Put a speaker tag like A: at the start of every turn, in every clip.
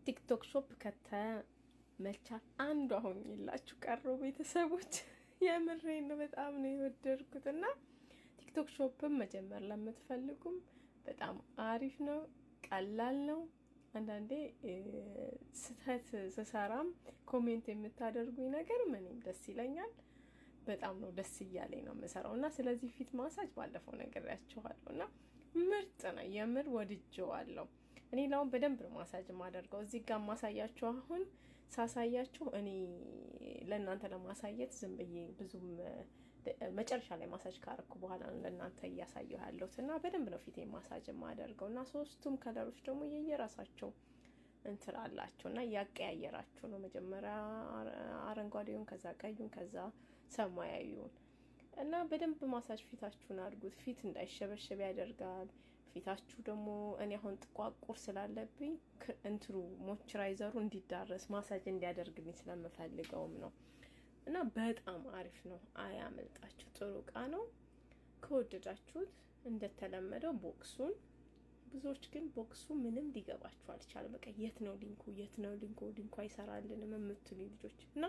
A: ቲክቶክ ሾፕ ከተመቻል አንዱ አሁን ይላችሁ ቀሩ ቤተሰቦች የምሬን ነው። በጣም ነው የወደድኩት እና ቲክቶክ ሾፕም መጀመር ለምትፈልጉም በጣም አሪፍ ነው፣ ቀላል ነው። አንዳንዴ ስህተት ስሰራም ኮሜንት የምታደርጉኝ ነገር ምንም ደስ ይለኛል። በጣም ነው ደስ እያለኝ ነው የምሰራው እና ስለዚህ ፊት ማሳጅ ባለፈው ነግሬያችኋለሁ እና ምርጥ ነው፣ የምር ወድጄዋለሁ። እኔ ላውን በደንብ ነው ማሳጅ ማደርገው። እዚህ ጋር ማሳያችሁ አሁን ሳሳያችሁ እኔ ለእናንተ ለማሳየት ዝም ብዬ ብዙም መጨረሻ ላይ ማሳጅ ካረኩ በኋላ ነው ለእናንተ እያሳየሁ ያለሁት እና በደንብ ነው ፊቴ ማሳጅ ማደርገው እና ሶስቱም ከለሮች ደግሞ የየራሳቸው እንትን አላቸው እና ያቀያየራችሁ ነው። መጀመሪያ አረንጓዴውን፣ ከዛ ቀዩን፣ ከዛ ሰማያዊውን እና በደንብ ማሳጅ ፊታችሁን አድርጉት። ፊት እንዳይሸበሸብ ያደርጋል። ፊታችሁ ደግሞ እኔ አሁን ጥቋቁር ስላለብኝ እንትሩ ሞይስቸራይዘሩ እንዲዳረስ ማሳጅ እንዲያደርግልኝ ስለምፈልገውም ነው እና በጣም አሪፍ ነው። አያመልጣችሁ። ጥሩ እቃ ነው። ከወደዳችሁት እንደተለመደው ቦክሱን፣ ብዙዎች ግን ቦክሱ ምንም ሊገባችሁ አልቻለም። በቃ የት ነው ሊንኩ? የት ነው ሊንኩ? ሊንኩ አይሰራልንም የምትሉ ልጆች እና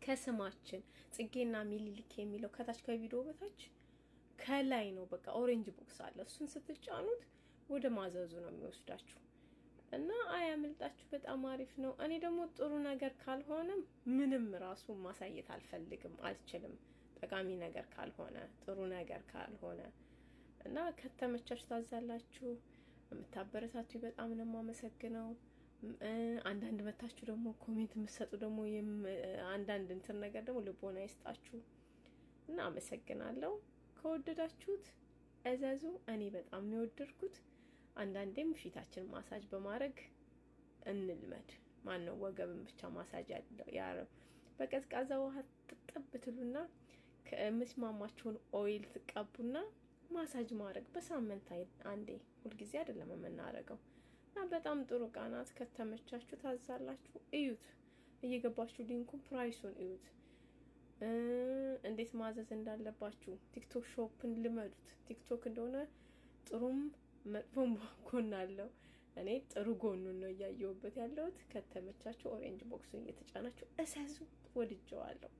A: ከስማችን ጽጌና ሚሊሊክ የሚለው ከታች ከቪዲዮ በታች ከላይ ነው በቃ ኦሬንጅ ቦክስ አለ። እሱን ስትጫኑት ወደ ማዘዙ ነው የሚወስዳችሁ እና አያመልጣችሁ። በጣም አሪፍ ነው። እኔ ደግሞ ጥሩ ነገር ካልሆነም ምንም ራሱ ማሳየት አልፈልግም፣ አልችልም። ጠቃሚ ነገር ካልሆነ፣ ጥሩ ነገር ካልሆነ እና ከተመቻችሁ ታዛላችሁ። የምታበረታቱ በጣም ነው የማመሰግነው። አንዳንድ መታችሁ ደግሞ ኮሜንት የምትሰጡ ደግሞ አንዳንድ እንትን ነገር ደግሞ ልቦና ይስጣችሁ እና አመሰግናለሁ። ከወደዳችሁት እዘዙ። እኔ በጣም ነው የወደድኩት። አንዳንዴም ፊታችን ማሳጅ በማድረግ እንልመድ። ማነው ወገብን ብቻ ማሳጅ ያለው በቀዝቃዛ ውሃ ጥጥብ ትሉና ከመስማማችሁን ኦይል ትቀቡና ማሳጅ ማድረግ በሳምንት አንዴ፣ ሁልጊዜ አይደለም የምናደርገው እና በጣም ጥሩ ቃናት። ከተመቻችሁ ታዛላችሁ። እዩት፣ እየገባችሁ ሊንኩን ፕራይሱን እዩት፣ እንዴት ማዘዝ እንዳለባችሁ። ቲክቶክ ሾፕን ልመዱት። ቲክቶክ እንደሆነ ጥሩም መጥፎም ጎን አለው። እኔ ጥሩ ጎኑን ነው እያየሁበት ያለሁት። ከተመቻችሁ ኦሬንጅ ቦክሱን እየተጫናችሁ እሰዙ። ወድጀዋለሁ።